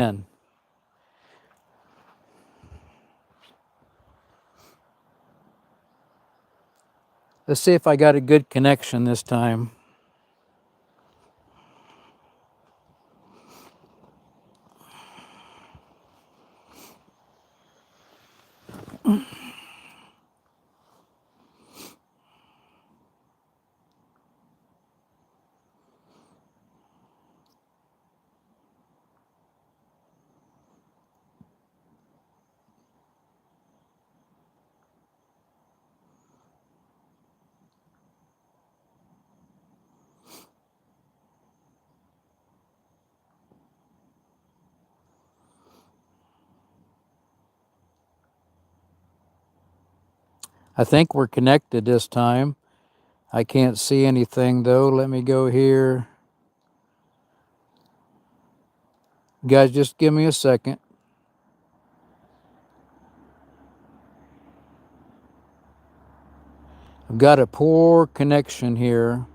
in. Let's see if I got a good connection this time. I think we're connected this time. I can't see anything though. Let me go here. Guys, just give me a second. I've got a poor connection here.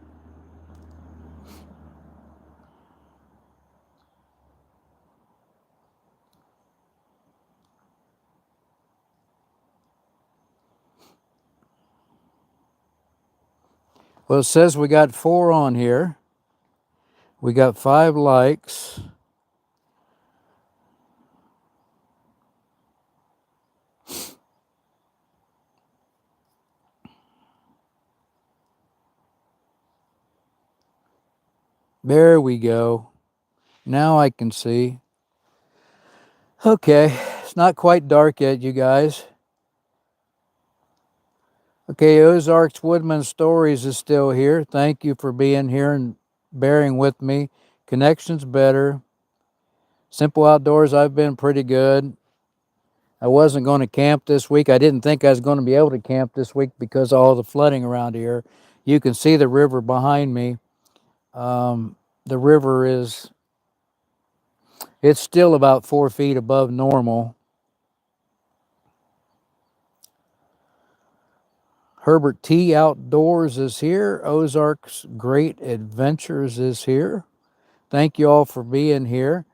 Well, it says we got 4 on here. We got 5 likes. There we go. Now I can see. Okay, it's not quite dark yet, you guys. Okay, Ozarks Woodman Stories is still here. Thank you for being here and bearing with me. Connection's better. Simple Outdoors, I've been pretty good. I wasn't going to camp this week. I didn't think I was going to be able to camp this week because of all the flooding around here. You can see the river behind me. The river it's still about 4 feet above normal. Herbert T. Outdoors is here. Ozarks Great Adventures is here. Thank you all for being here.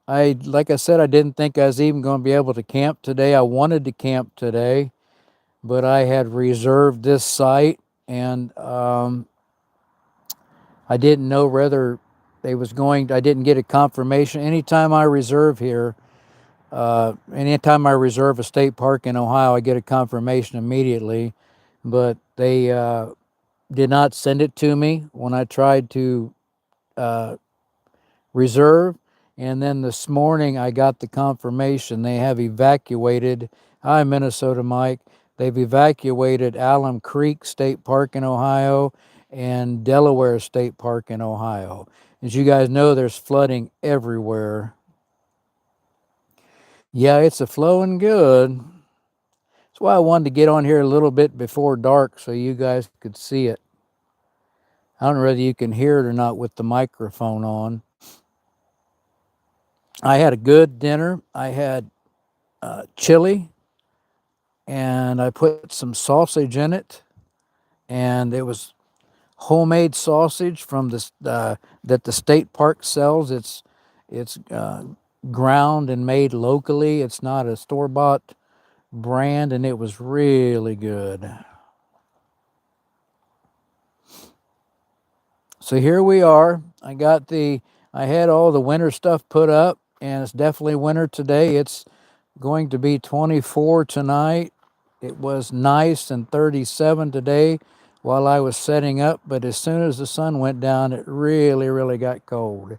Like I said, I didn't think I was even going to be able to camp today. I wanted to camp today, but I had reserved this site, and I didn't know whether I didn't get a confirmation. Anytime I reserve here, anytime I reserve a state park in Ohio, I get a confirmation immediately, but they did not send it to me when I tried to reserve. And then this morning I got the confirmation they have evacuated. Hi, Minnesota Mike. They've evacuated Alum Creek State Park in Ohio and Delaware State Park in Ohio. As you guys know, there's flooding everywhere. Yeah, it's a flowing good. That's why I wanted to get on here a little bit before dark so you guys could see it. I don't know whether you can hear it or not with the microphone on. I had a good dinner. I had chili, and I put some sausage in it, and it was homemade sausage from this that the state park sells. It's ground and made locally. It's not a store-bought brand, and it was really good. So here we are. I had all the winter stuff put up, and it's definitely winter today. It's going to be 24 tonight. It was nice and 37 today while I was setting up, but as soon as the sun went down, it really, really got cold.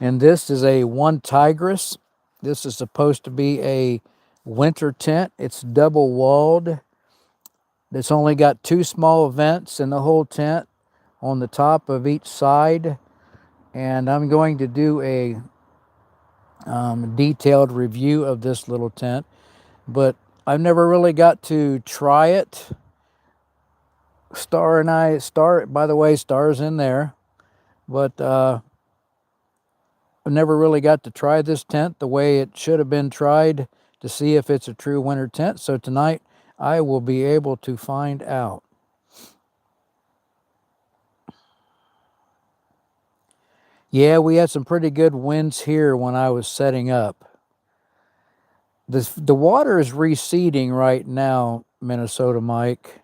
And this is a one Tigris. This is supposed to be a winter tent. It's double walled. It's only got 2 small vents in the whole tent on the top of each side. And I'm going to do a detailed review of this little tent, but I've never really got to try it. Star, by the way, Star's in there, but I never really got to try this tent the way it should have been tried to see if it's a true winter tent. So tonight I will be able to find out. Yeah, we had some pretty good winds here when I was setting up. The water is receding right now, Minnesota Mike.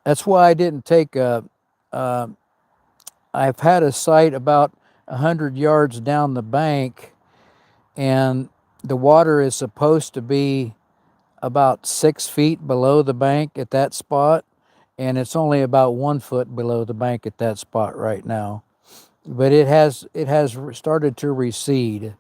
That's why I didn't take a I've had a site about 100 yards down the bank, and the water is supposed to be about 6 feet below the bank at that spot, and it's only about 1 foot below the bank at that spot right now. But it has started to recede.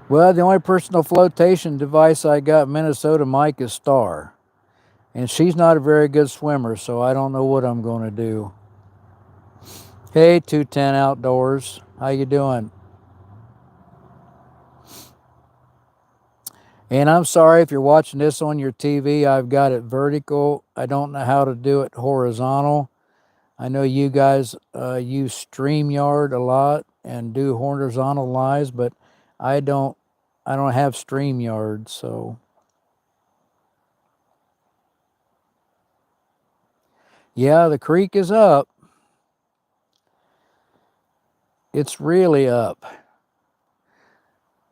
Well, the only personal flotation device I got, Minnesota Mike, is Star. And she's not a very good swimmer, so I don't know what I'm going to do. Hey, 210 Outdoors. How you doing? And I'm sorry if you're watching this on your TV. I've got it vertical. I don't know how to do it horizontal. I know you guys use StreamYard a lot and do horizontal lives, but I don't. I don't have StreamYard, so yeah, the creek is up. It's really up.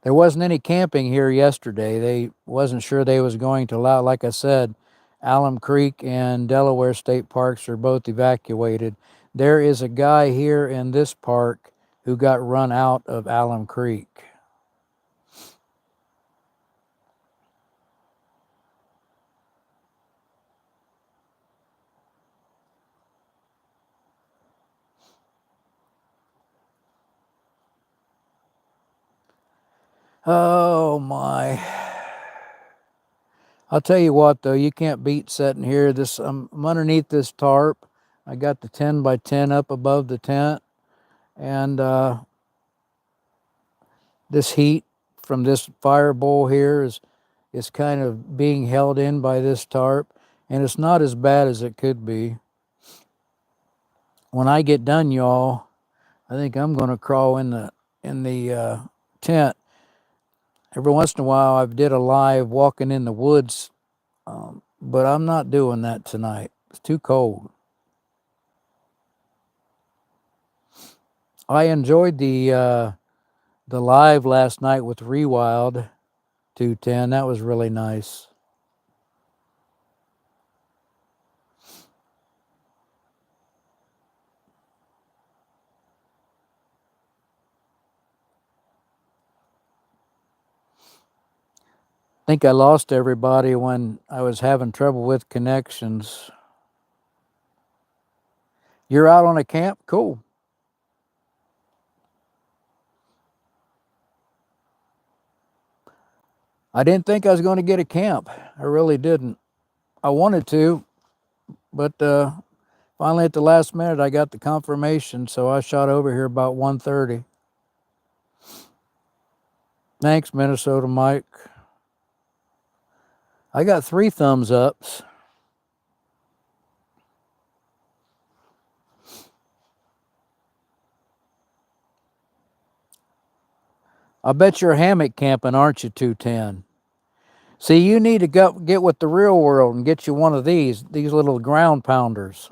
There wasn't any camping here yesterday. They wasn't sure they was going to allow. Like I said, Alum Creek and Delaware State Parks are both evacuated. There is a guy here in this park who got run out of Alum Creek. Oh my. I'll tell you what though, you can't beat sitting here. I'm underneath this tarp. I got the 10 by 10 up above the tent, and this heat from this fire bowl here is kind of being held in by this tarp, and it's not as bad as it could be. When I get done, y'all, I think I'm going to crawl in the tent. Every once in a while, I've did a live walking in the woods, but I'm not doing that tonight. It's too cold. I enjoyed the live last night with Rewild 210. That was really nice. I think I lost everybody when I was having trouble with connections. You're out on a camp? Cool. I didn't think I was going to get a camp. I really didn't. I wanted to, but finally at the last minute I got the confirmation, so I shot over here about 1:30. Thanks, Minnesota Mike. I got 3 thumbs ups. I bet you're hammock camping, aren't you, 210? See, you need to go get with the real world and get you one of these little ground pounders.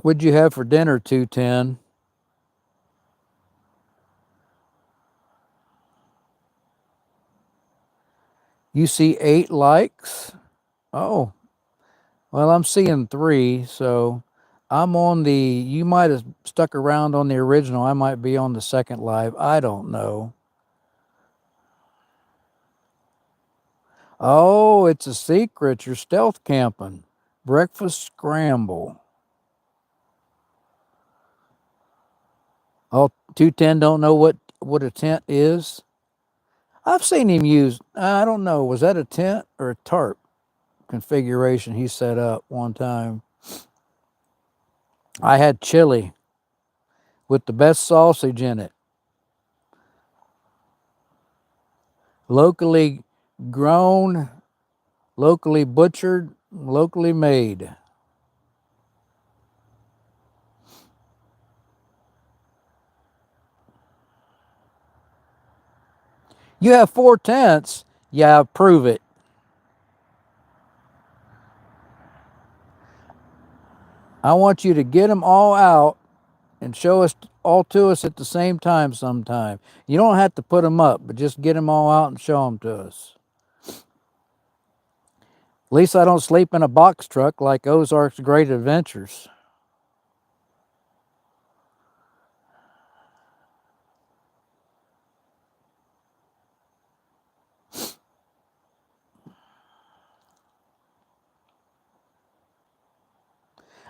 What'd you have for dinner, 210? You see 8 likes? Oh, well, I'm seeing 3, so I'm on the. You might have stuck around on the original. I might be on the second live. I don't know. Oh, it's a secret. You're stealth camping. Breakfast scramble. Oh, 210 don't know what a tent is. I've seen him use, I don't know, was that a tent or a tarp configuration he set up one time? I had chili with the best sausage in it. Locally grown, locally butchered, locally made. You have 4 tents? Yeah, prove it. I want you to get them all out and show us all to us at the same time sometime. You don't have to put them up, but just get them all out and show them to us. At least I don't sleep in a box truck like Ozark's Great Adventures.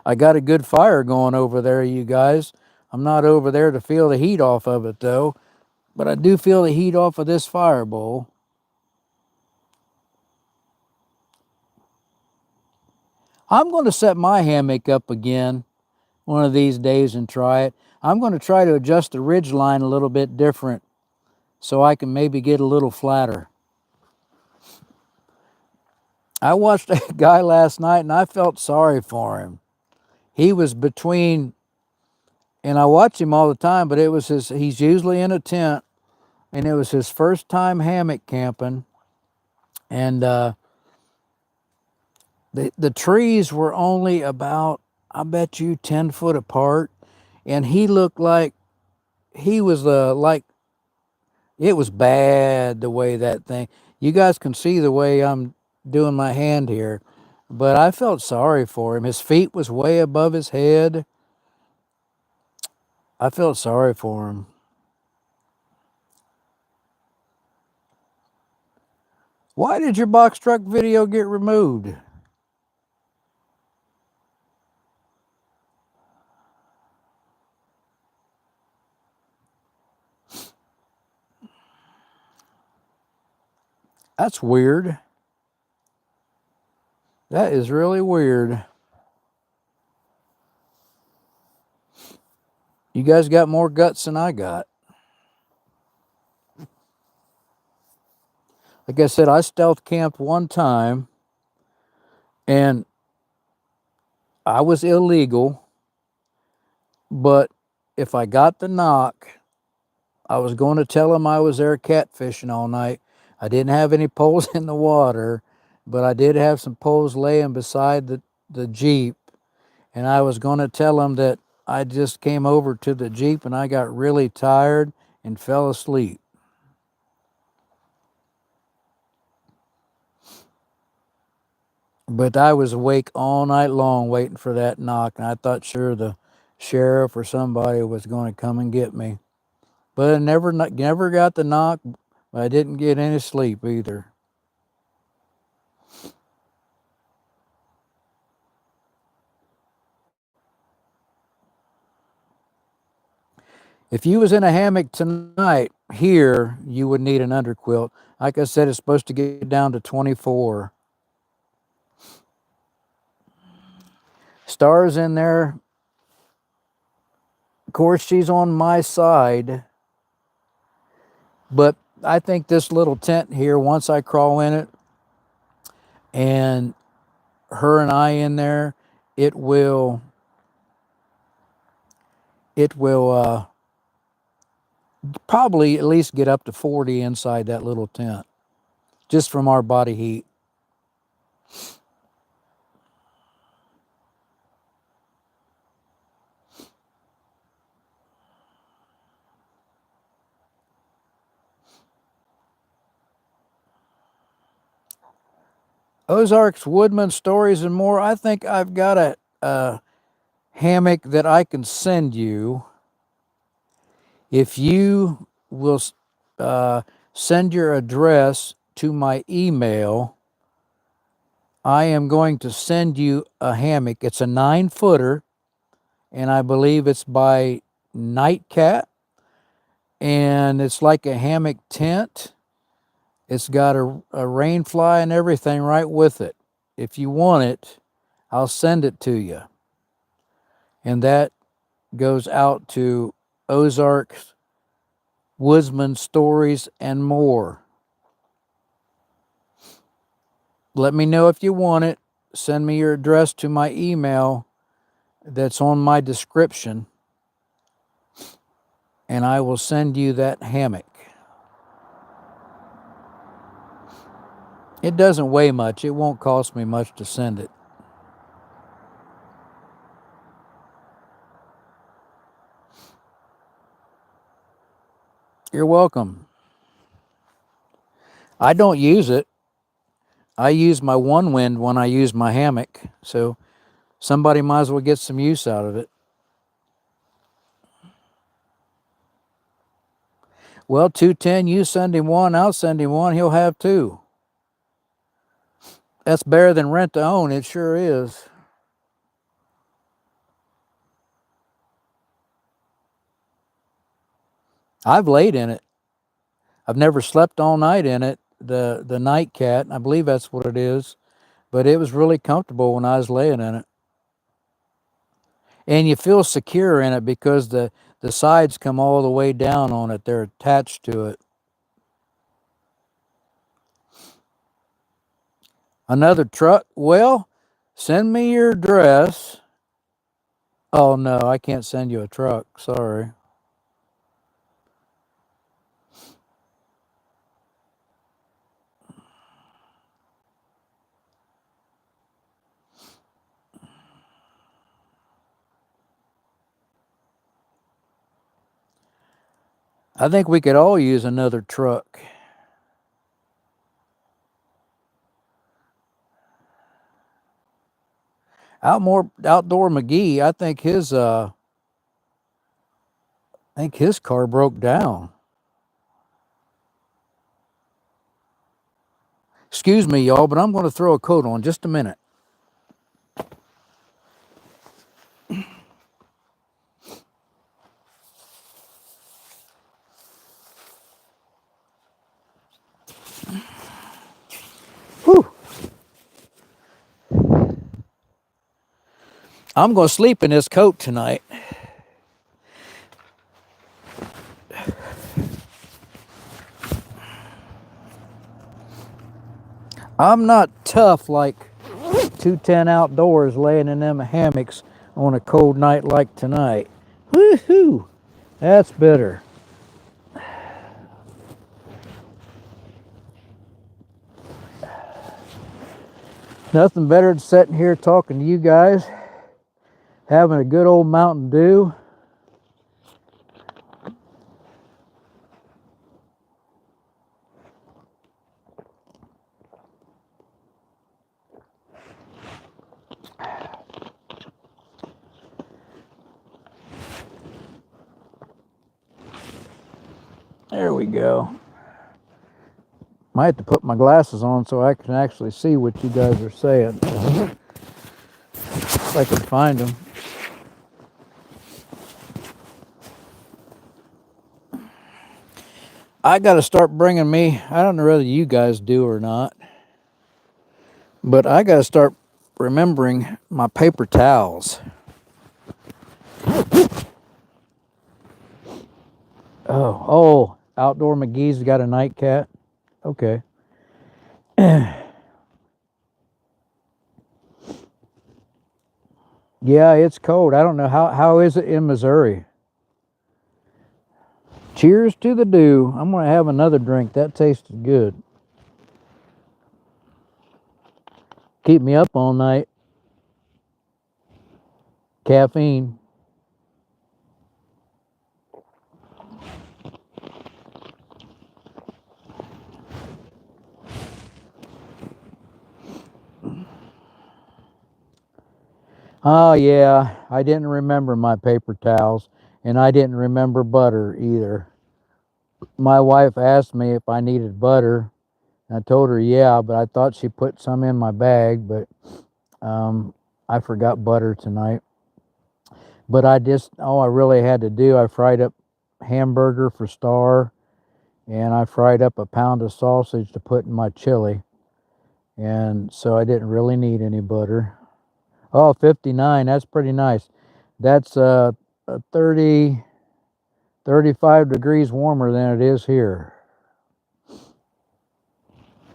I got a good fire going over there, you guys. I'm not over there to feel the heat off of it, though, but I do feel the heat off of this fire bowl. I'm going to set my hammock up again one of these days and try it. I'm going to try to adjust the ridge line a little bit different so I can maybe get a little flatter. I watched a guy last night and I felt sorry for him. He was between, and I watch him all the time, but he's usually in a tent, and it was his first time hammock camping. And the trees were only about, I bet you, 10 foot apart. And he looked like he was like, it was bad the way that thing. You guys can see the way I'm doing my hand here, but I felt sorry for him. His feet was way above his head. I felt sorry for him. Why did your box truck video get removed? That's weird. That is really weird. You guys got more guts than I got. Like I said, I stealth camped one time and I was illegal, but if I got the knock, I was going to tell them I was there catfishing all night. I didn't have any poles in the water, but I did have some poles laying beside the Jeep. And I was going to tell them that I just came over to the Jeep and I got really tired and fell asleep. But I was awake all night long waiting for that knock, and I thought sure the sheriff or somebody was going to come and get me. But I never got the knock. But I didn't get any sleep either. If you was in a hammock tonight here, you would need an underquilt. Like I said, it's supposed to get down to 24. Star's in there. Of course, she's on my side. But I think this little tent here, once I crawl in it and her and I in there, it will probably at least get up to 40 inside that little tent, just from our body heat. Ozarks, Woodman, Stories, and More. I think I've got a hammock that I can send you if you will send your address to my email. I am going to send you a hammock. It's a 9-footer, and I believe it's by Nightcat, and it's like a hammock tent. It's got a rain fly and everything right with it. If you want it, I'll send it to you. And that goes out to Ozarks, Woodsman, Stories, and More. Let me know if you want it. send me your address to my email that's on my description, and I will send you that hammock. It doesn't weigh much. It won't cost me much to send it. You're welcome. I don't use it. I use my one wind when I use my hammock, so somebody might as well get some use out of it. Well, 210, you send him one, I'll send him one, he'll have two. That's better than rent to own, it sure is. I've laid in it. I've never slept all night in it, the night cat, I believe that's what it is, but it was really comfortable when I was laying in it. And you feel secure in it because the sides come all the way down on it. They're attached to it. Another truck? Well, send me your address. Oh, no, I can't send you a truck. Sorry. I think we could all use another truck. Outdoor McGee, I think his car broke down. Excuse me, y'all, but I'm going to throw a coat on just a minute. Whew. I'm going to sleep in this coat tonight. I'm not tough like 210 Outdoors laying in them hammocks on a cold night like tonight. Woohoo! That's bitter. Nothing better than sitting here talking to you guys, having a good old Mountain Dew. There we go. Might have to put my glasses on so I can actually see what you guys are saying. If I can find them. I got to start bringing me, I don't know whether you guys do or not, but I got to start remembering my paper towels. Oh, Outdoor McGee's got a nightcat. Okay. Yeah, it's cold. I don't know how is it in Missouri. Cheers to the dew. I'm going to have another drink. That tasted good. Keep me up all night. Caffeine. Oh, yeah, I didn't remember my paper towels, and I didn't remember butter either. My wife asked me if I needed butter. I told her, yeah, but I thought she put some in my bag, but I forgot butter tonight. But all I really had to do, I fried up hamburger for Star, and I fried up a pound of sausage to put in my chili. And so I didn't really need any butter. Oh, 59, that's pretty nice. That's 30, 35 degrees warmer than it is here.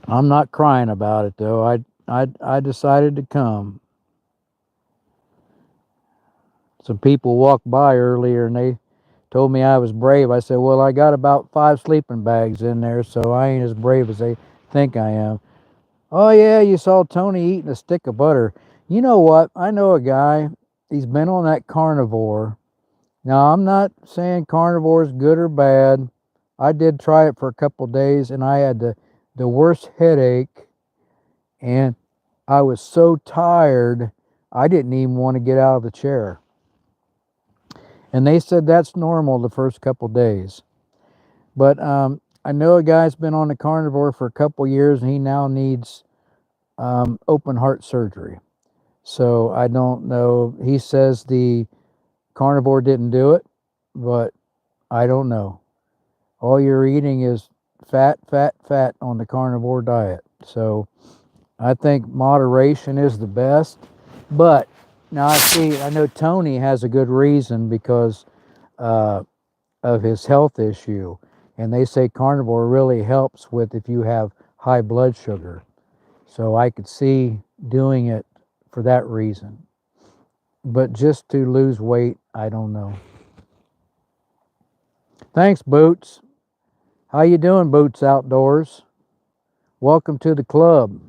I'm not crying about it though. I decided to come. Some people walked by earlier and they told me I was brave. I said, well, I got about 5 sleeping bags in there, so I ain't as brave as they think I am. Oh, yeah, you saw Tony eating a stick of butter. You know what? I know a guy. He's been on that carnivore. Now, I'm not saying carnivore is good or bad. I did try it for a couple days, and I had the worst headache, and I was so tired, I didn't even want to get out of the chair. And they said that's normal the first couple days. But I know a guy's been on the carnivore for a couple years, and he now needs open heart surgery. So I don't know. He says the carnivore didn't do it, but I don't know. All you're eating is fat, fat, fat on the carnivore diet. So I think moderation is the best. But now I know Tony has a good reason because of his health issue. And they say carnivore really helps with if you have high blood sugar. So I could see doing it for that reason. But just to lose weight, I don't know. Thanks, Boots. How you doing, Boots Outdoors? Welcome to the club.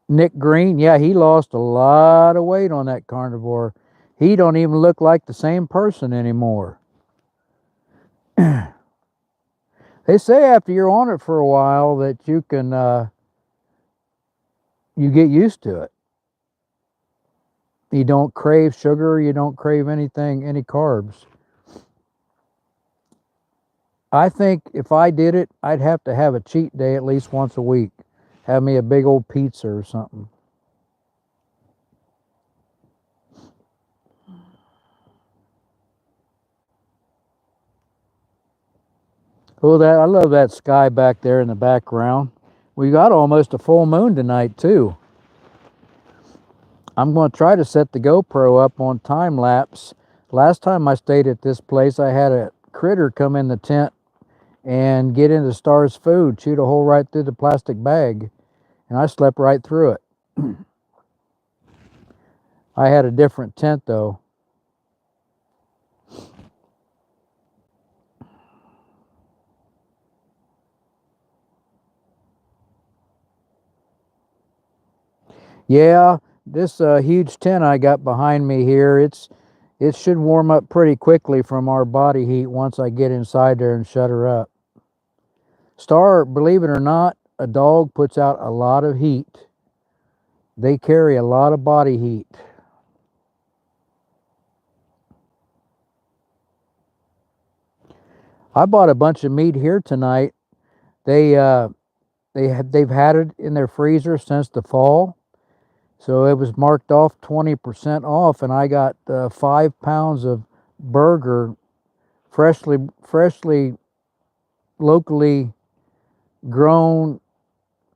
Nick Green, yeah, he lost a lot of weight on that carnivore. He don't even look like the same person anymore. They say after you're on it for a while that you can you get used to it. You don't crave sugar, you don't crave anything, any carbs. I think if I did it, I'd have to have a cheat day at least once a week. Have me a big old pizza or something. Oh, I love that sky back there in the background. We got almost a full moon tonight too. I'm going to try to set the GoPro up on time lapse. Last time I stayed at this place, I had a critter come in the tent and get into Star's food, shoot a hole right through the plastic bag, and I slept right through it. I had a different tent though. Yeah, this huge tent I got behind me here, it should warm up pretty quickly from our body heat once I get inside there and shut her up. Star, believe it or not, a dog puts out a lot of heat. They carry a lot of body heat. I bought a bunch of meat here tonight. They've had it in their freezer since the fall. So it was marked off 20% off, and I got 5 pounds of burger, freshly, locally grown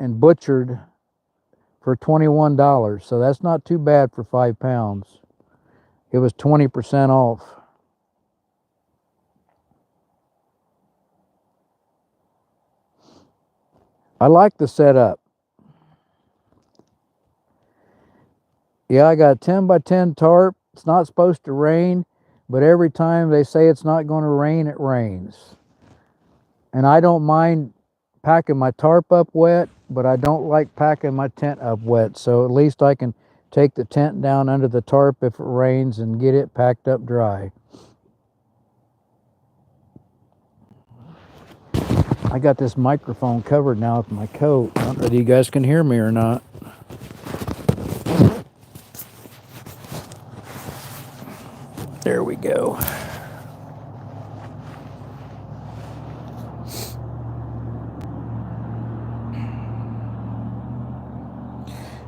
and butchered for $21. So that's not too bad for 5 pounds. It was 20% off. I like the setup. Yeah, I got a 10 by 10 tarp. It's not supposed to rain, but every time they say it's not going to rain, it rains. And I don't mind packing my tarp up wet, but I don't like packing my tent up wet. So at least I can take the tent down under the tarp if it rains and get it packed up dry. I got this microphone covered now with my coat. I don't know if you guys can hear me or not. There we go.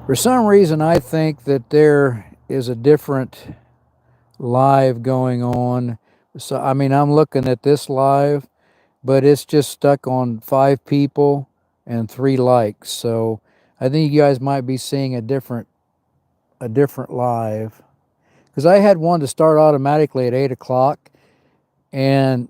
For some reason, I think that there is a different live going on. So, I mean, I'm looking at this live, but it's just stuck on 5 people and 3 likes. So I think you guys might be seeing a different live. Because I had one to start automatically at 8 o'clock, and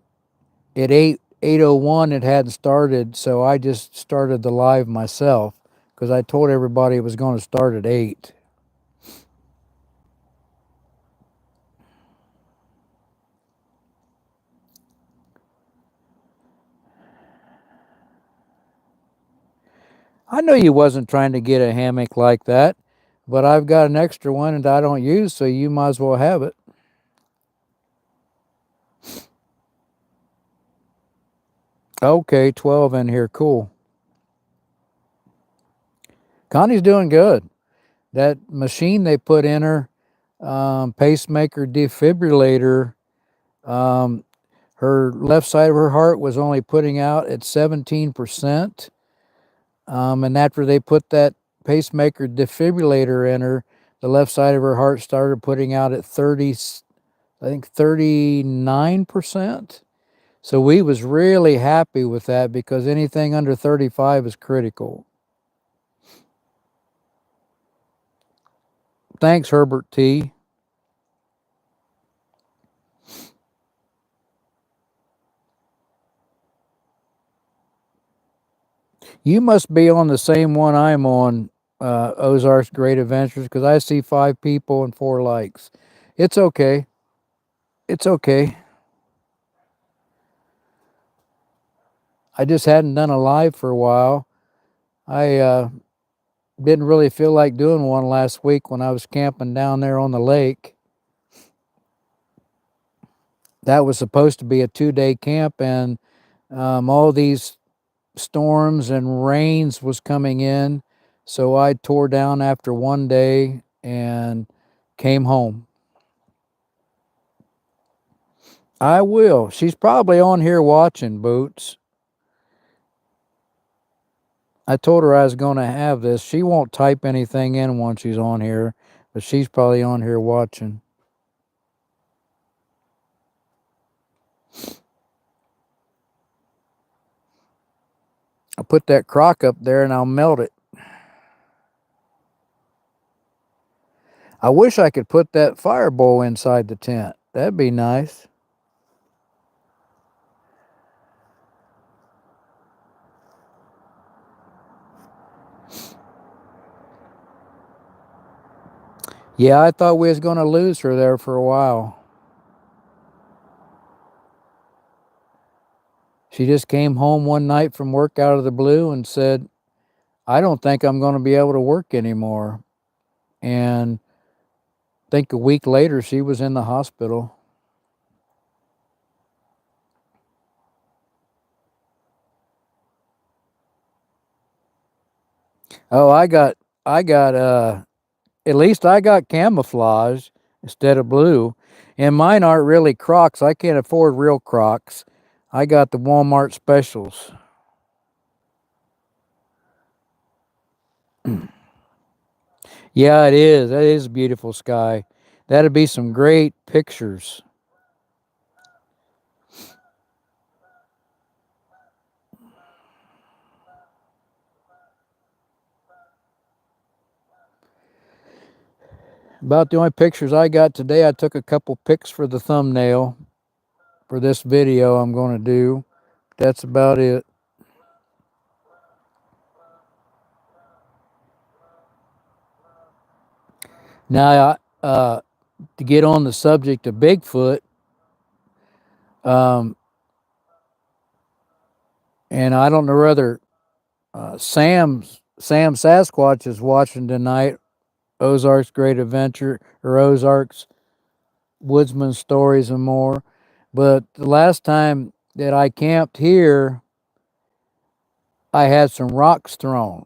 at 8:01 it hadn't started, so I just started the live myself because I told everybody it was going to start at 8. I know you wasn't trying to get a hammock like that, but I've got an extra one and I don't use, so you might as well have it. Okay, 12 in here, cool. Connie's doing good. That machine they put in her, pacemaker defibrillator, um, her left side of her heart was only putting out at 17%. And after they put that pacemaker defibrillator in her, the left side of her heart started putting out at 30, I think 39%. So we was really happy with that because anything under 35 is critical. Thanks, Herbert T. You must be on the same one I'm on, Ozark's Great Adventures, because I see 5 people and 4 likes. It's okay. It's okay. I just hadn't done a live for a while. I didn't really feel like doing one last week when I was camping down there on the lake. That was supposed to be a 2-day camp, and all these storms and rains was coming in, so I tore down after 1 day and came home. I will. She's probably on here watching, Boots. I told her I was going to have this. She won't type anything in once she's on here, but she's probably on here watching. I'll put that crock up there and I'll melt it. I wish I could put that fire bowl inside the tent. That'd be nice. Yeah, I thought we was going to lose her there for a while. She just came home one night from work out of the blue and said, I don't think I'm going to be able to work anymore. And I think a week later, she was in the hospital. Oh, at least I got camouflage instead of blue. And mine aren't really Crocs. I can't afford real Crocs. I got the Walmart specials. Yeah, it is. That is a beautiful sky. That'd be some great pictures. About the only pictures I got today, I took a couple pics for the thumbnail for this video I'm going to do. That's about it. Now, to get on the subject of Bigfoot, um, and I don't know whether Sam Sasquatch is watching tonight, Ozark's Great Adventure, or Ozark's Woodsman Stories and more. But the last time that I camped here, I had some rocks thrown.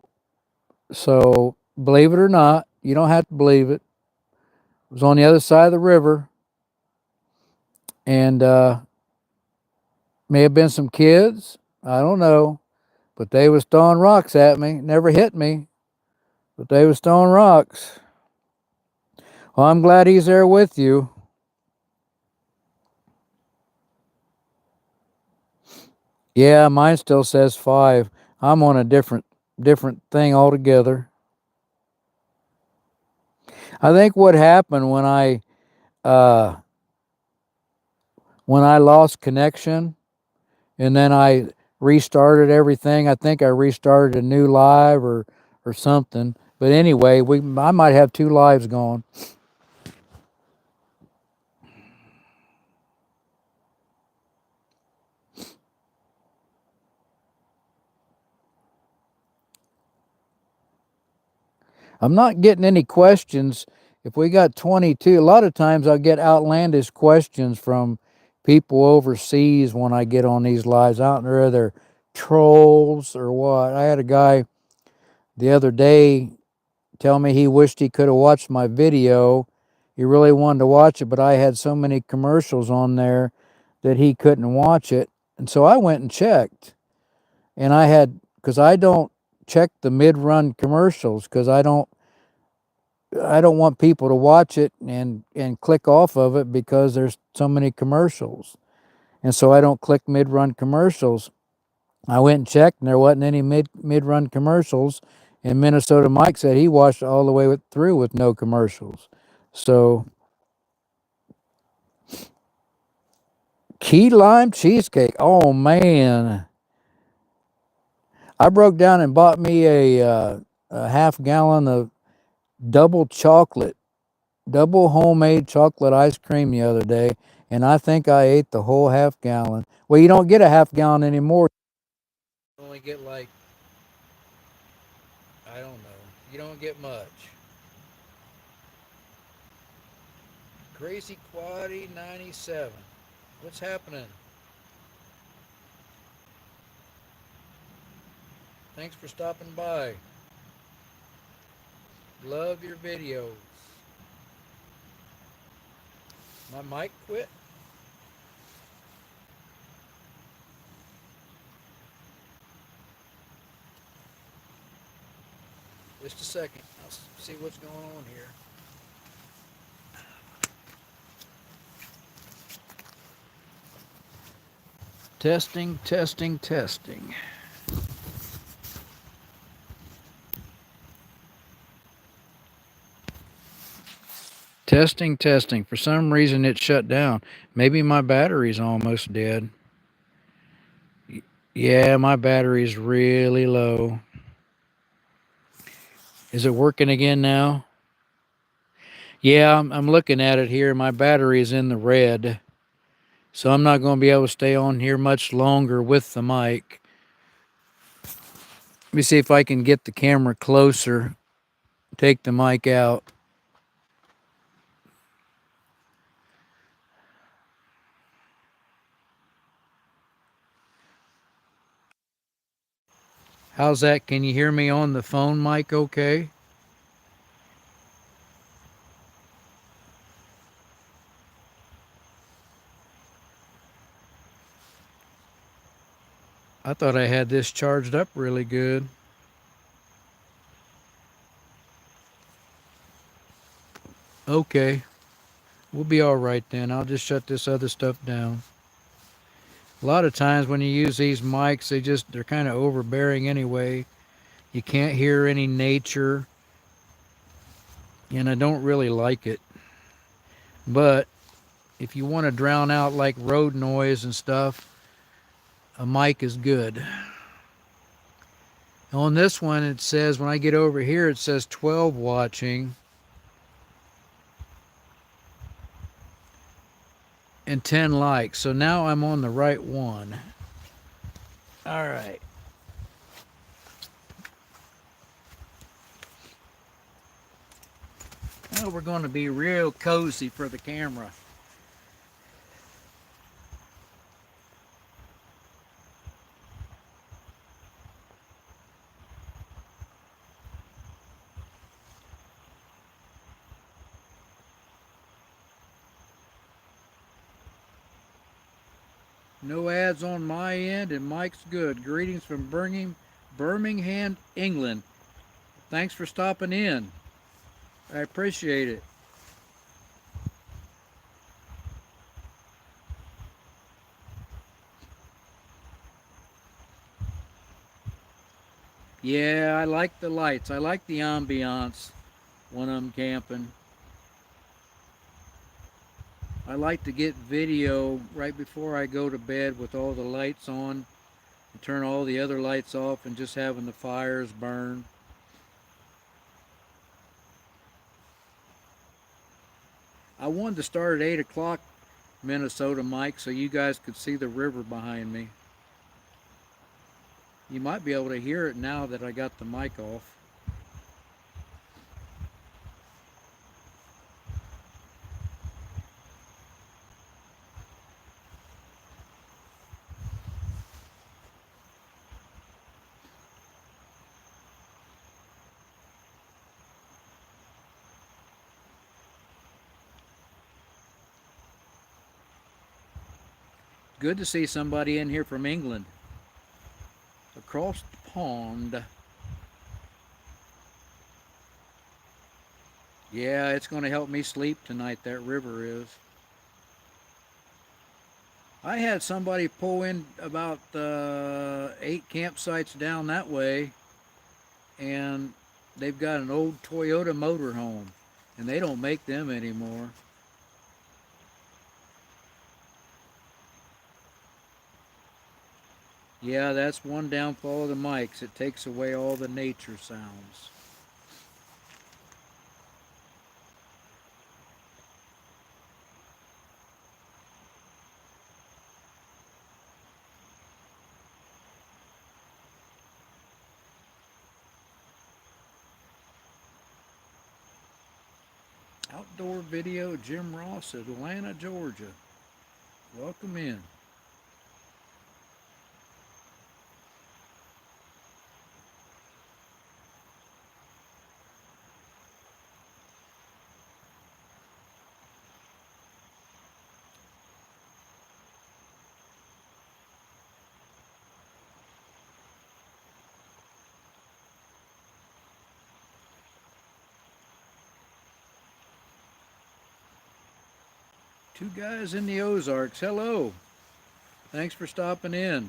So believe it or not, you don't have to believe it. It was on the other side of the river, and may have been some kids. I don't know, but they was throwing rocks at me. Never hit me, but they was throwing rocks. Well, I'm glad he's there with you. Yeah, mine still says 5. I'm on a different thing altogether. I think what happened when I uh, when I lost connection and then I restarted everything. I think I restarted a new live or something. But anyway, I might have 2 lives going. I'm not getting any questions. If we got 22, a lot of times I'll get outlandish questions from people overseas when I get on these lives. I don't know whether they're trolls or what. I had a guy the other day tell me he wished he could have watched my video. He really wanted to watch it, but I had so many commercials on there that he couldn't watch it. And so I went and checked. And I had, because I don't check the mid-run commercials because I don't want people to watch it and click off of it because there's so many commercials. And so I don't click mid-run commercials. I went and checked and there wasn't any mid-run commercials. And Minnesota Mike said he watched all the way through with no commercials. So key lime cheesecake. Oh man. I broke down and bought me a half-gallon of double chocolate, double homemade chocolate ice cream the other day, and I think I ate the whole half-gallon. Well, you don't get a half-gallon anymore. You only get like, I don't know. You don't get much. Crazy Quaddy 97. What's happening? Thanks for stopping by. Love your videos. My mic quit? Just a second. I'll see what's going on here. Testing, testing, testing. Testing, testing. For some reason it shut down. Maybe my battery's almost dead. Yeah, my battery's really low. Is it working again now? Yeah, I'm looking at it here. My battery is in the red. So I'm not going to be able to stay on here much longer with the mic. Let me see if I can get the camera closer. Take the mic out. How's that? Can you hear me on the phone mic okay? I thought I had this charged up really good. Okay. We'll be all right then. I'll just shut this other stuff down. A lot of times when you use these mics, they're kind of overbearing anyway. You can't hear any nature, and I don't really like it. But if you want to drown out like road noise and stuff, a mic is good. On this one, it says, when I get over here, it says 12 watching and 10 likes. So now I'm on the right one. All right. Now we're going to be real cozy for the camera. No ads on my end, and Mike's good. Greetings from Birmingham, England. Thanks for stopping in. I appreciate it. Yeah, I like the lights. I like the ambiance when I'm camping. I like to get video right before I go to bed with all the lights on and turn all the other lights off and just having the fires burn. I wanted to start at 8 o'clock Minnesota, Mike, so you guys could see the river behind me. You might be able to hear it now that I got the mic off. Good to see somebody in here from England. Across the pond. Yeah, it's going to help me sleep tonight, that river is. I had somebody pull in about 8 campsites down that way, and they've got an old Toyota motorhome, and they don't make them anymore. Yeah, that's one downfall of the mics. It takes away all the nature sounds. Outdoor Video, Jim Ross, Atlanta, Georgia. Welcome in. Two guys in the Ozarks. Hello. Thanks for stopping in.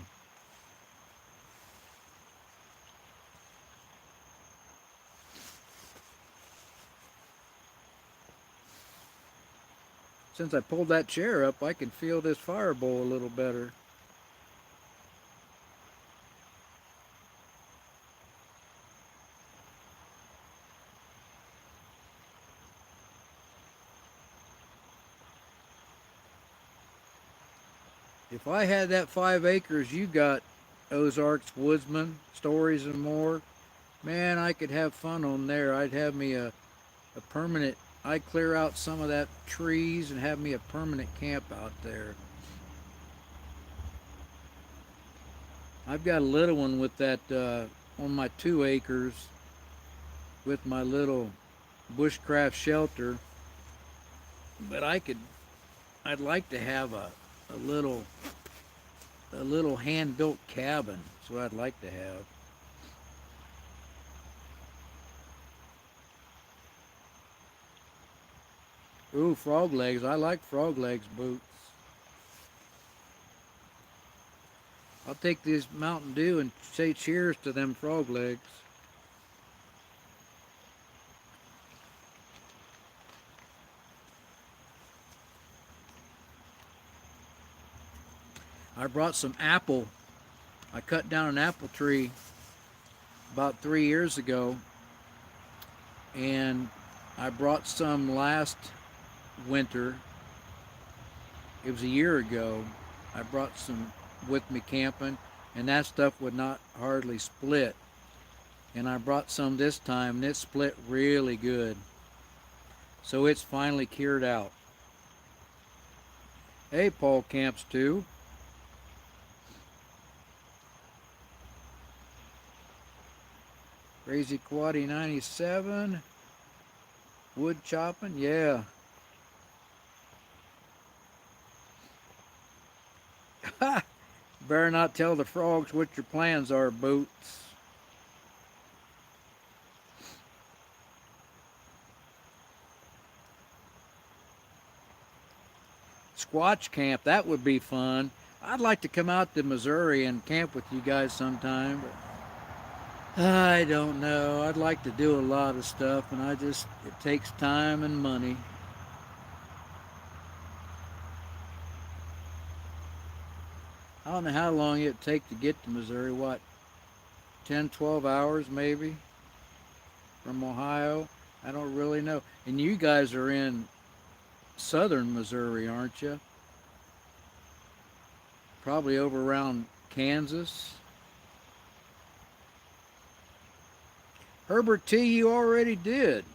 Since I pulled that chair up, I can feel this fire bowl a little better. If I had that 5 acres you got, Ozarks Woodsman, Stories and More, man, I could have fun on there. I'd have me a permanent, I'd clear out some of that trees and have me a permanent camp out there. I've got a little one with that on my 2 acres with my little bushcraft shelter, but I'd like to have a little hand-built cabin. That's what I'd like to have. Ooh, frog legs. I like frog legs boots. I'll take this Mountain Dew and say cheers to them frog legs. I brought some apple. I cut down an apple tree about 3 years ago, and I brought some last winter. It was a year ago. I brought some with me camping, and that stuff would not hardly split. And I brought some this time, and it split really good. So it's finally cured out. Hey, Paul Camps too. Crazy Quaddy 97. Wood chopping, yeah. Better not tell the frogs what your plans are, Boots. Squatch camp, that would be fun. I'd like to come out to Missouri and camp with you guys sometime, but I don't know. I'd like to do a lot of stuff, and it takes time and money. don't know how long it'd take to get to Missouri. What, 10, 12 hours maybe from Ohio? I don't really know. And you guys are in southern Missouri, aren't you? Probably over around Kansas. Herbert T., you already did.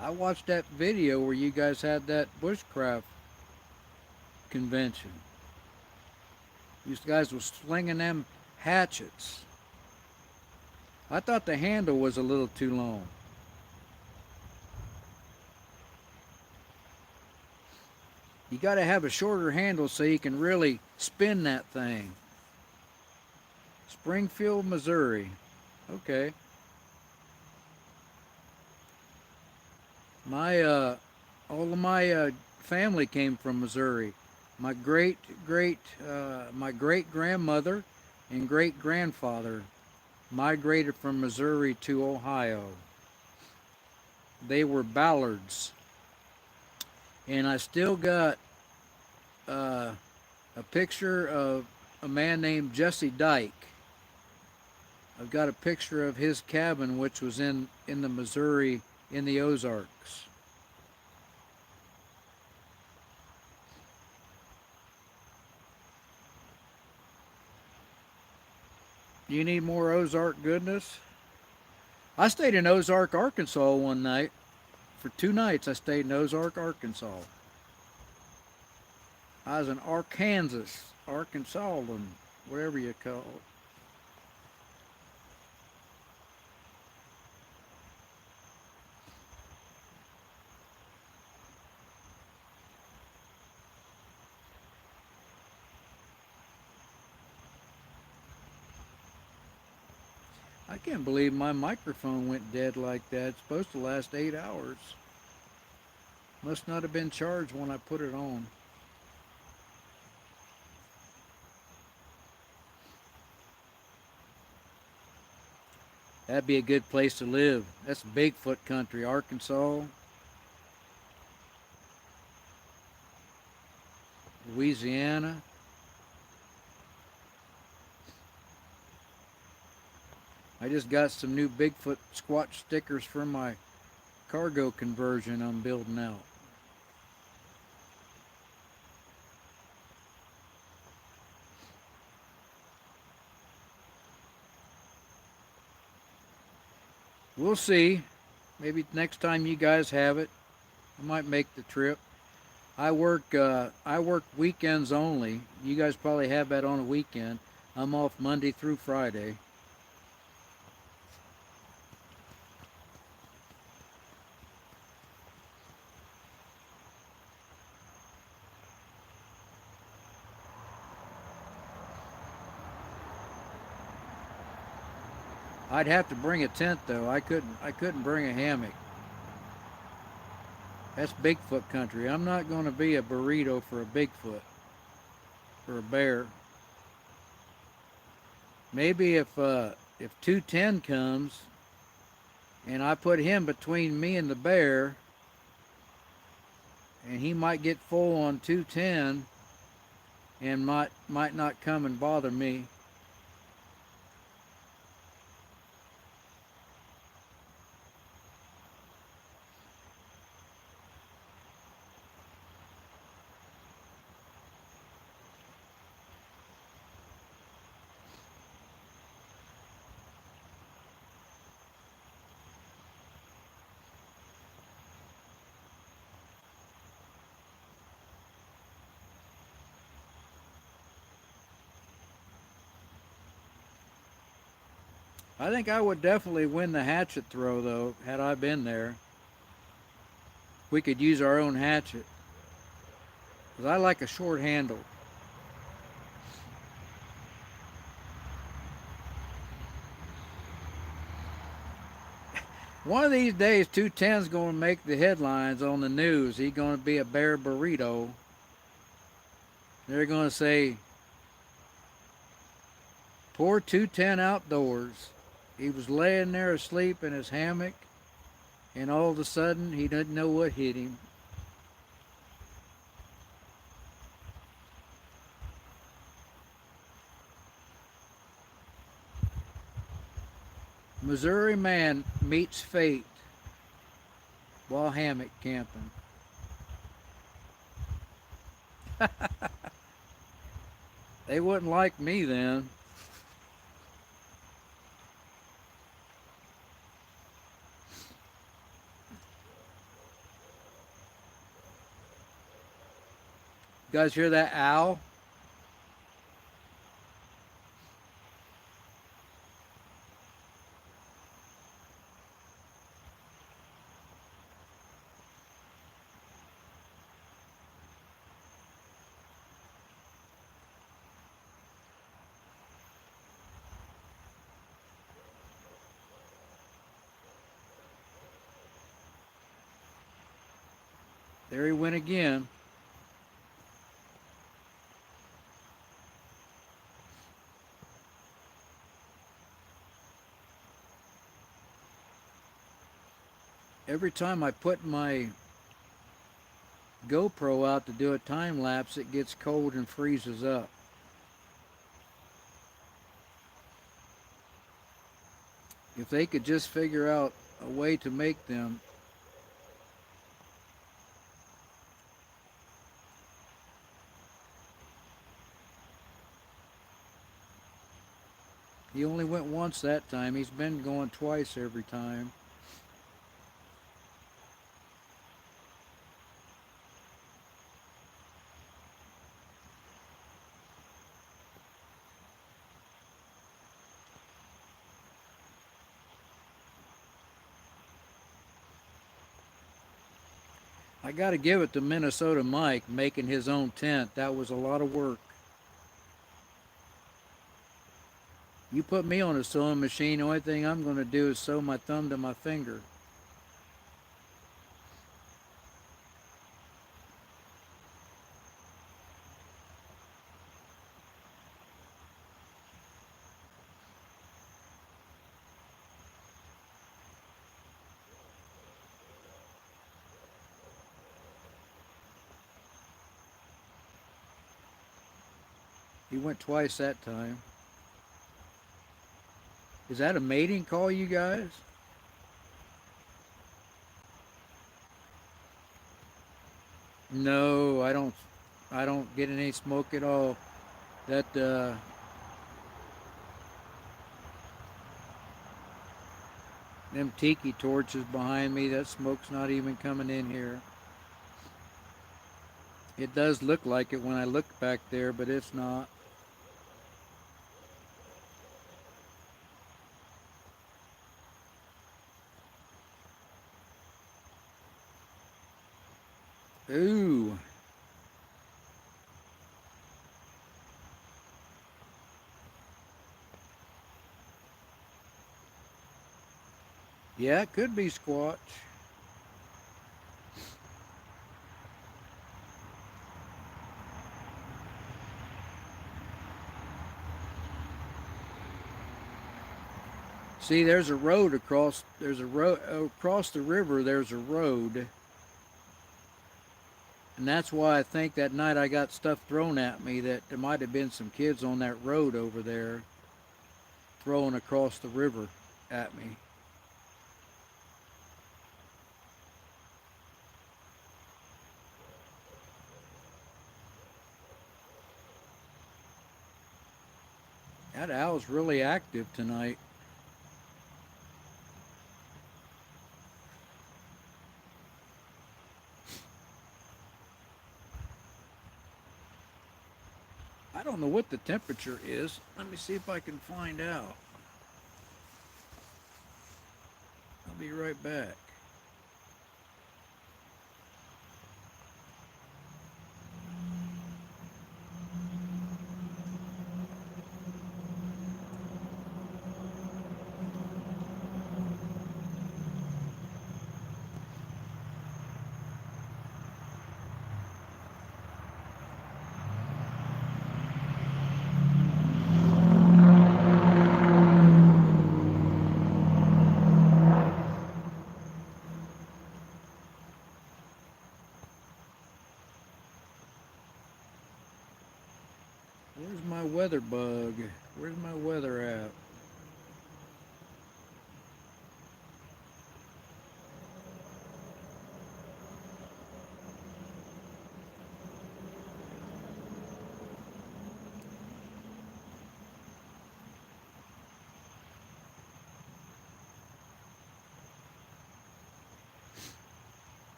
I watched that video where you guys had that bushcraft convention. You guys were slinging them hatchets. I thought the handle was a little too long. You got to have a shorter handle so you can really spin that thing. Springfield, Missouri. Okay. All of my family came from Missouri. My my great grandmother and great grandfather migrated from Missouri to Ohio. They were Ballards, and I still got a picture of a man named Jesse Dyke. I've got a picture of his cabin, which was in the Missouri, in the Ozarks. You need more Ozark goodness? I stayed in Ozark, Arkansas one night. For 2 nights I stayed in Ozark, Arkansas. I was in Arkansas, whatever you call it. I can't believe my microphone went dead like that. It's supposed to last 8 hours. Must not have been charged when I put it on. That'd be a good place to live. That's Bigfoot country, Arkansas, Louisiana. I just got some new Bigfoot Squatch stickers for my cargo conversion I'm building out. We'll see. Maybe next time you guys have it, I might make the trip. I work weekends only. You guys probably have that on a weekend. I'm off Monday through Friday. I'd have to bring a tent though. I couldn't bring a hammock. That's Bigfoot country. I'm not going to be a burrito for a Bigfoot, for a bear. Maybe if 210 comes and I put him between me and the bear, and he might get full on 210 and might not come and bother me. I think I would definitely win the hatchet throw, though, had I been there. We could use our own hatchet. Because I like a short handle. One of these days, 210's going to make the headlines on the news. He's going to be a bear burrito. They're going to say, poor 210 outdoors. He was laying there asleep in his hammock, And all of a sudden, he doesn't know what hit him. Missouri man meets fate while hammock camping. They wouldn't like me then. You guys hear that owl? There he went again. Every time I put my GoPro out to do a time lapse, it gets cold and freezes up. If they could just figure out a way to make them. He only went once that time. He's been going twice every time. I got to give it to Minnesota Mike making his own tent. That was a lot of work. You put me on a sewing machine, the only thing I'm going to do is sew my thumb to my finger. He went twice that time. Is that a mating call, you guys? No, I don't. I don't get any smoke at all. That them tiki torches behind me. That smoke's not even coming in here. It does look like it when I look back there, but it's not. Ooh. Yeah, it could be squatch. See, there's a road across. There's a road across the river. There's a road, and that's why I think that night I got stuff thrown at me. That there might have been some kids on that road over there throwing across the river at me. That owl's really active tonight. I don't know what the temperature is. Let me see if I can find out. I'll be right back. Where's my weather bug? Where's my weather at?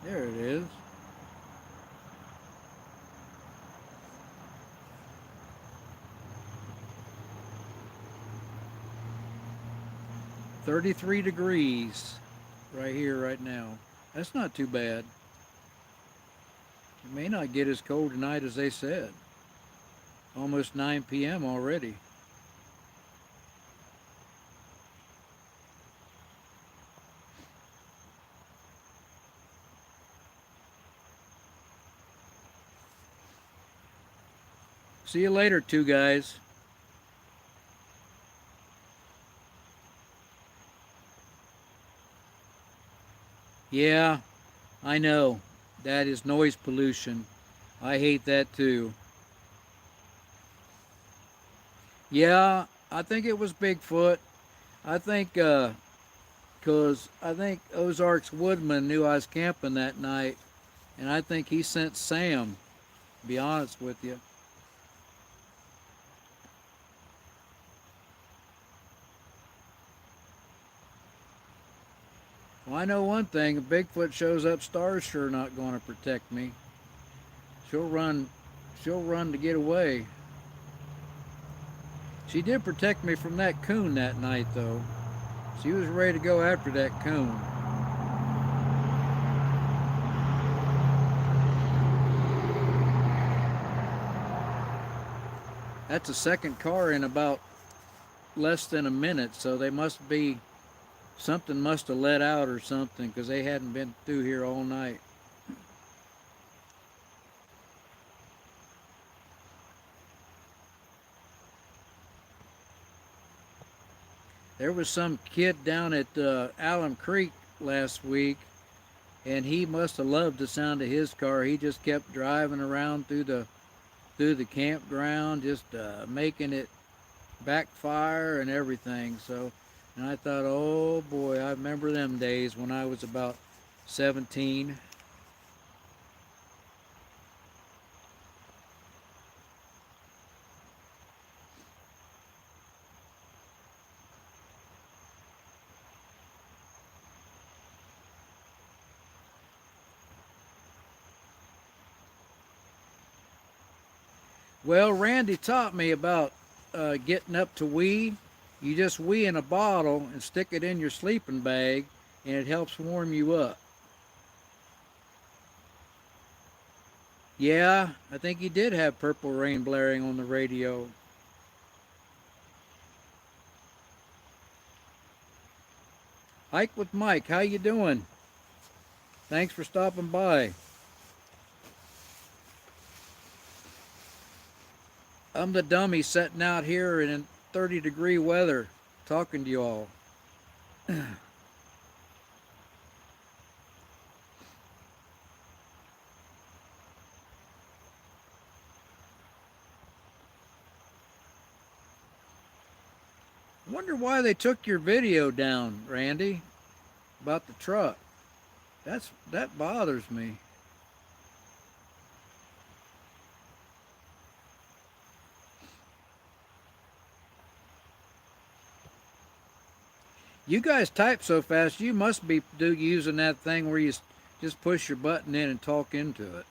There it is. 33 degrees right here, right now. That's not too bad. It may not get as cold tonight as they said. Almost 9 p.m. already. See you later, two guys. Yeah, I know. That is noise pollution. I hate that too. Yeah, I think it was Bigfoot. I think, because I think Ozark's Woodman knew I was camping that night, and I think he sent Sam, to be honest with you. Well, I know one thing: if Bigfoot shows up, Star's sure not going to protect me. She'll run. She'll run to get away. She did protect me from that coon that night, though. She was ready to go after that coon. That's the second car in about less than a minute, so they must be something must have let out or something because they hadn't been through here all night. There was some kid down at Alum Creek last week, and he must have loved the sound of his car. He just kept driving around through the campground, just making it backfire and everything. So, and I thought, oh boy, I remember them days when I was about 17. Well, Randy taught me about getting up to wee. You just wee in a bottle and stick it in your sleeping bag, and it helps warm you up. Yeah, I think he did have Purple Rain blaring on the radio. Hike with Mike, how you doing? Thanks for stopping by. I'm the dummy sitting out here in 30-degree weather talking to you all. Wonder why they took your video down, Randy, about the truck. That bothers me. You guys type so fast, you must be using that thing where you just push your button in and talk into it.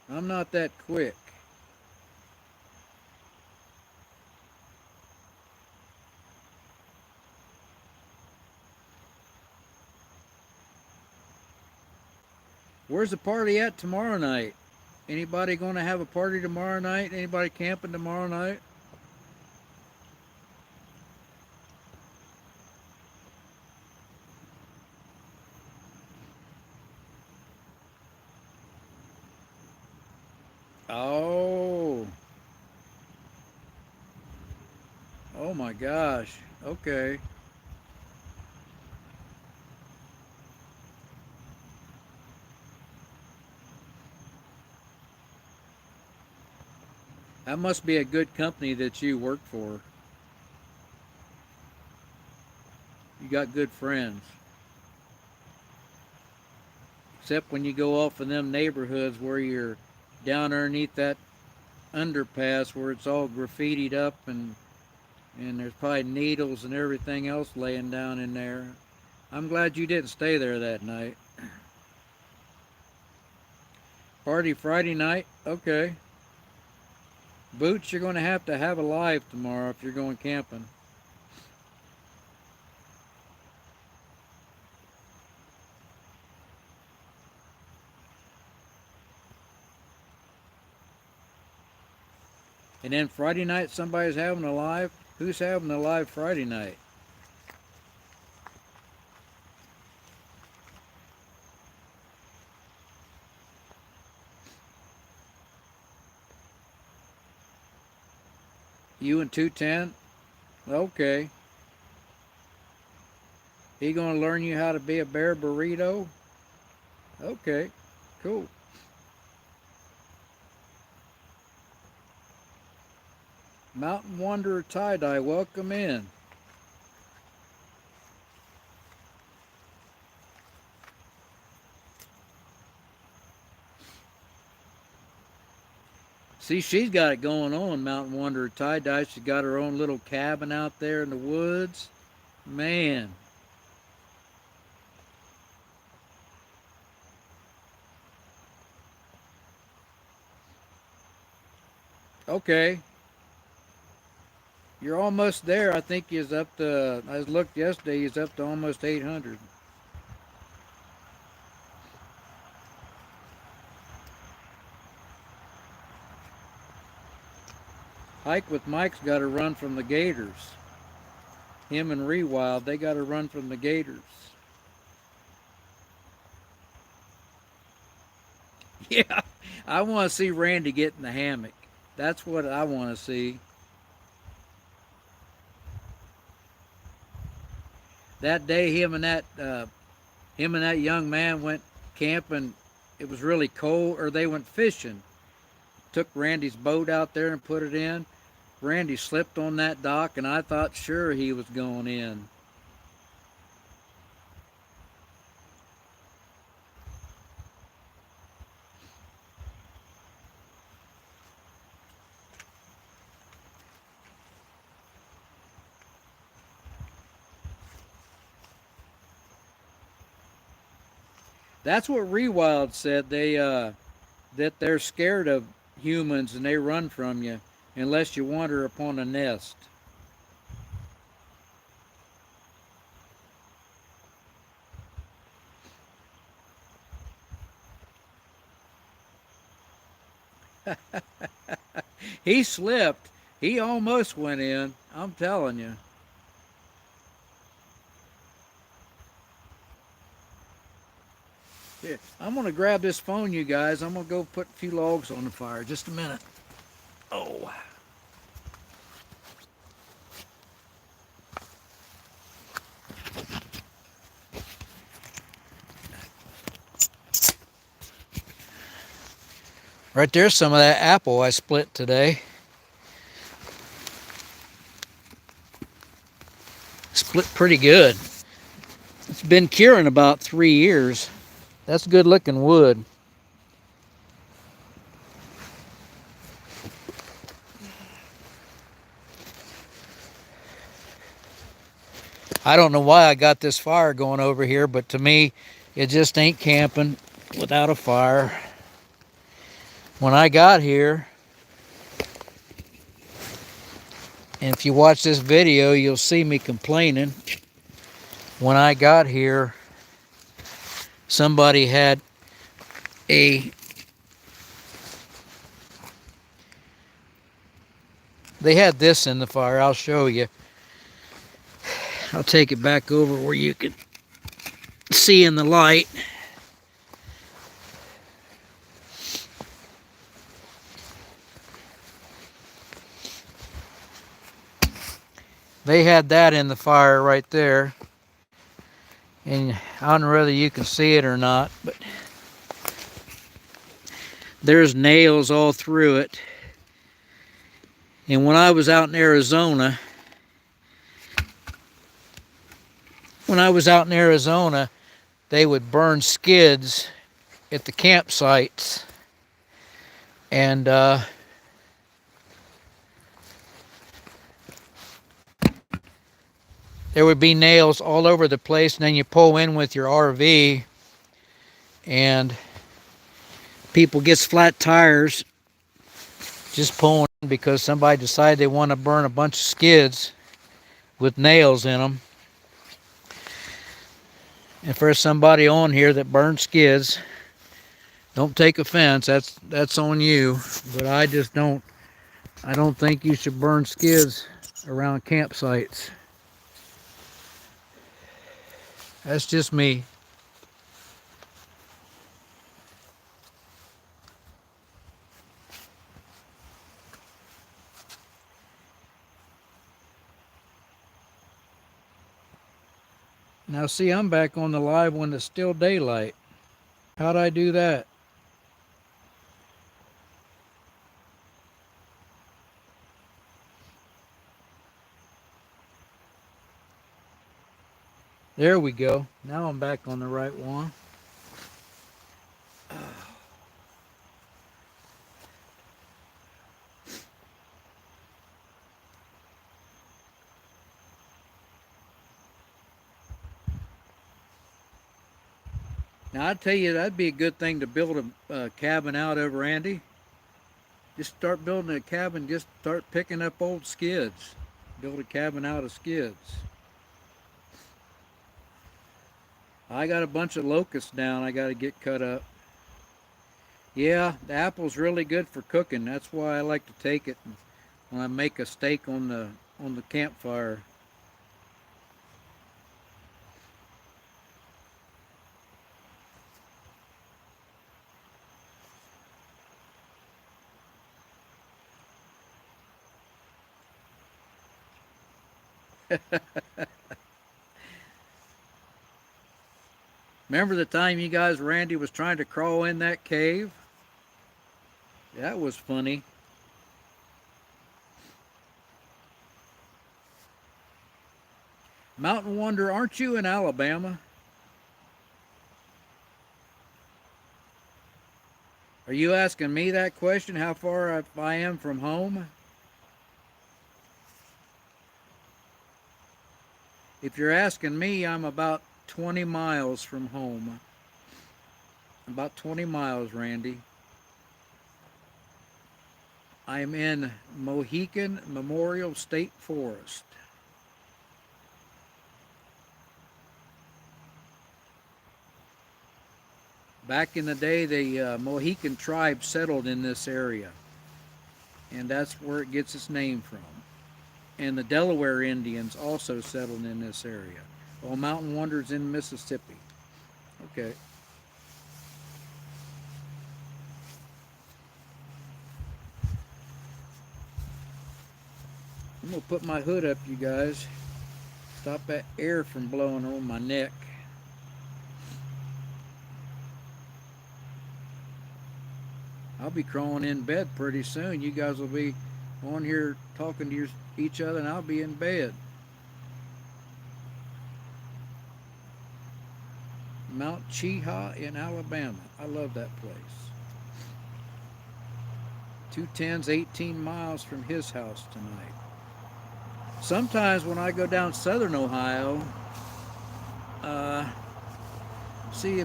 I'm not that quick. Where's the party at tomorrow night? Anybody going to have a party tomorrow night? Anybody camping tomorrow night? Oh, Oh my gosh. Okay. That must be a good company that you work for. You got good friends. Except when you go off in them neighborhoods where you're down underneath that underpass where it's all graffitied up and there's probably needles and everything else laying down in there. I'm glad you didn't stay there that night. Party Friday night? Okay. Boots, you're going to have a live tomorrow if you're going camping. And then Friday night, somebody's having a live. Who's having a live Friday night? You and 210? Okay. He going to learn you how to be a bear burrito? Okay. Cool. Mountain Wanderer tie-dye, welcome in. See, she's got it going on, Mountain Wanderer tie-dye. She's got her own little cabin out there in the woods. Man. Okay. You're almost there. I think he's up to, I looked yesterday, he's up to almost 800. Hike with Mike's got to run from the Gators. Him and Rewild, they got to run from the Gators. Yeah, I want to see Randy get in the hammock. That's what I want to see. That day, him and that young man went camping. It was really cold, or they went fishing. Took Randy's boat out there and put it in. Randy slipped on that dock, and I thought sure he was going in. That's what Rewild said. That they're scared of humans and they run from you unless you wander upon a nest. He slipped. He almost went in. I'm telling you. Here, I'm going to grab this phone, you guys. I'm going to go put a few logs on the fire. Just a minute. Oh. Right there's some of that apple I split today. Split pretty good. It's been curing about 3 years. That's good looking wood. I don't know why I got this fire going over here, but to me, it just ain't camping without a fire. When I got here, and if you watch this video, you'll see me complaining. When I got here, somebody had they had this in the fire. I'll show you. I'll take it back over where you can see in the light. They had that in the fire right there. And I don't know whether you can see it or not, but there's nails all through it. And when I was out in Arizona, they would burn skids at the campsites, and there would be nails all over the place. And then you pull in with your RV, and people gets flat tires just pulling in because somebody decided they want to burn a bunch of skids with nails in them. And for somebody on here that burns skids, don't take offense. That's on you. But I just don't. I don't think you should burn skids around campsites. That's just me. Now see, I'm back on the live when it's still daylight. How'd I do that? There we go. Now I'm back on the right one. Now I tell you, that'd be a good thing to build a cabin out over, Andy. Just start building a cabin. Just start picking up old skids. Build a cabin out of skids. I got a bunch of locusts down I got to get cut up. Yeah, the apple's really good for cooking. That's why I like to take it when I make a steak on the campfire. Remember the time you guys, Randy was trying to crawl in that cave? That was funny. Mountain Wonder, aren't you in Alabama? Are you asking me that question, how far I am from home? If you're asking me, I'm about 20 miles from home. About 20 miles, Randy. I'm in Mohican Memorial State Forest. Back in the day, the Mohican tribe settled in this area, and that's where it gets its name from. And the Delaware Indians also settled in this area. Well, Mountain Wonders in Mississippi. Okay. I'm going to put my hood up, you guys. Stop that air from blowing on my neck. I'll be crawling in bed pretty soon. You guys will be on here talking to each other, and I'll be in bed. Mount Cheaha in Alabama. I love that place. 210's 18 miles from his house tonight. Sometimes when I go down southern Ohio, see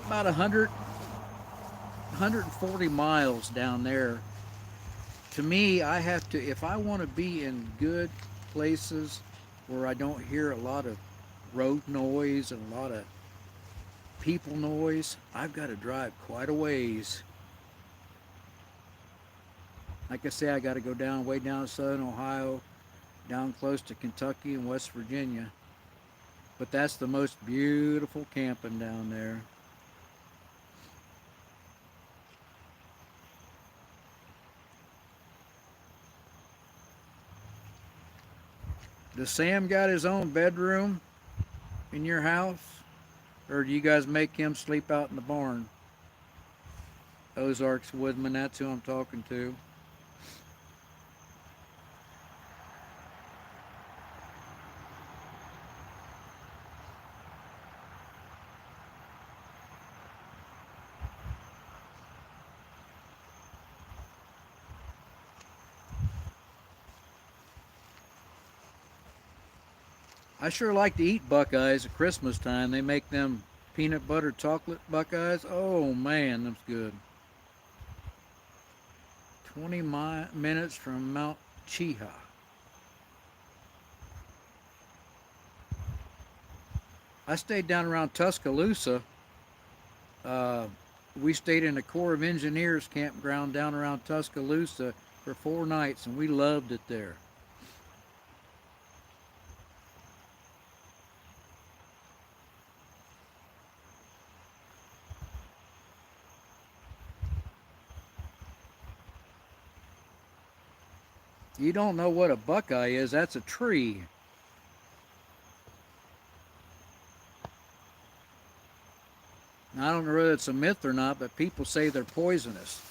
about 140 miles down there. To me, I have to, if I want to be in good places where I don't hear a lot of road noise and a lot of people noise, I've got to drive quite a ways. Like I say, I got to go down way down southern Ohio, down close to Kentucky and West Virginia. But that's the most beautiful camping down there. Does Sam got his own bedroom in your house? Or do you guys make him sleep out in the barn? Ozarks Woodman, that's who I'm talking to. I sure like to eat Buckeyes at Christmas time. They make them peanut butter chocolate Buckeyes. Oh man, that's good. 20 minutes from Mount Cheeha. I stayed down around Tuscaloosa. Uh, we stayed in the Corps of Engineers campground down around Tuscaloosa for 4 nights, and we loved it there. You don't know what a Buckeye is? That's a tree. I don't know whether it's a myth or not, but people say they're poisonous.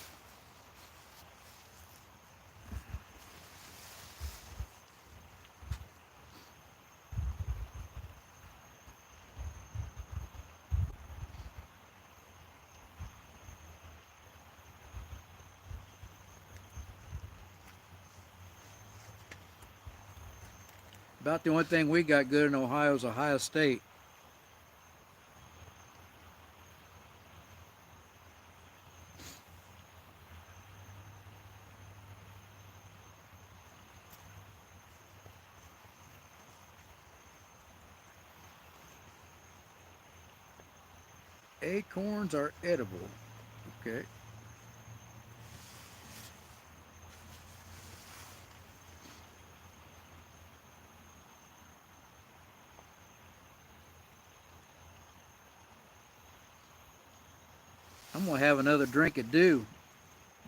About the only thing we got good in Ohio is Ohio State. Acorns are edible. Okay. I'm going to have another drink at dew.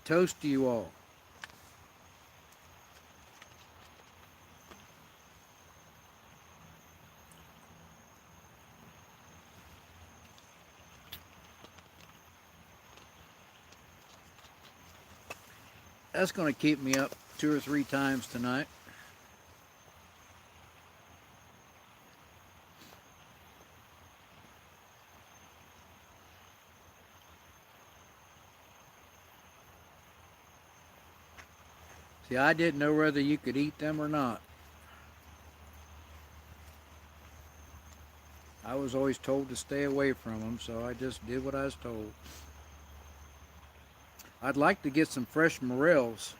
Toast to you all. That's going to keep me up 2 or 3 times tonight. See, I didn't know whether you could eat them or not. I was always told to stay away from them, so I just did what I was told. I'd like to get some fresh morels.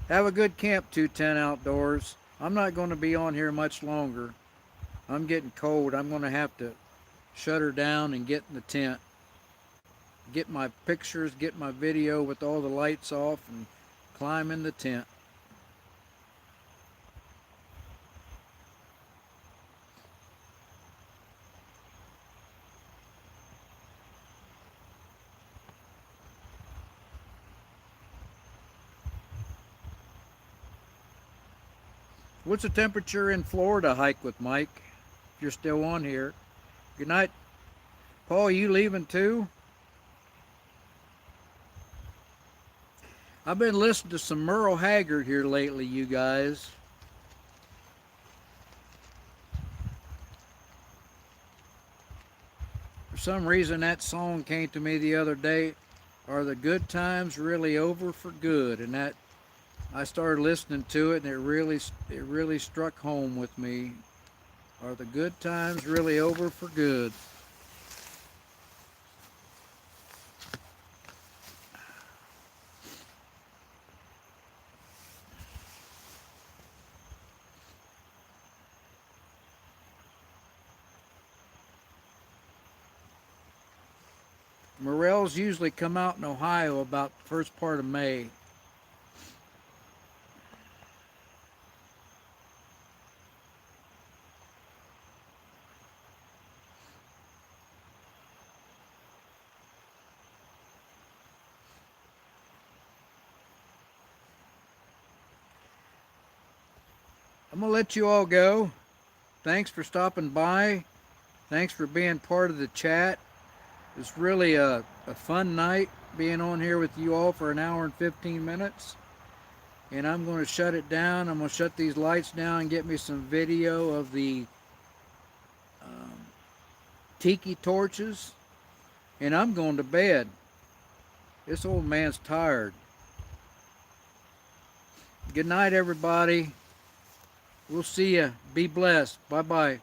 Have a good camp, 210 Outdoors. I'm not going to be on here much longer. I'm getting cold. I'm going to have to shut her down and get in the tent. Get my pictures, get my video with all the lights off, and climb in the tent. What's the temperature in Florida, Hike with Mike? If you're still on here. Good night. Paul, you leaving too? I've been listening to some Merle Haggard here lately, you guys. For some reason, that song came to me the other day. Are the good times really over for good? And that I started listening to it, and it really struck home with me. Are the good times really over for good? Morels usually come out in Ohio about the first part of May. I'm going to let you all go. Thanks for stopping by. Thanks for being part of the chat. It's really a fun night being on here with you all for an hour and 15 minutes. And I'm going to shut it down. I'm going to shut these lights down and get me some video of the tiki torches. And I'm going to bed. This old man's tired. Good night, everybody. We'll see you. Be blessed. Bye-bye.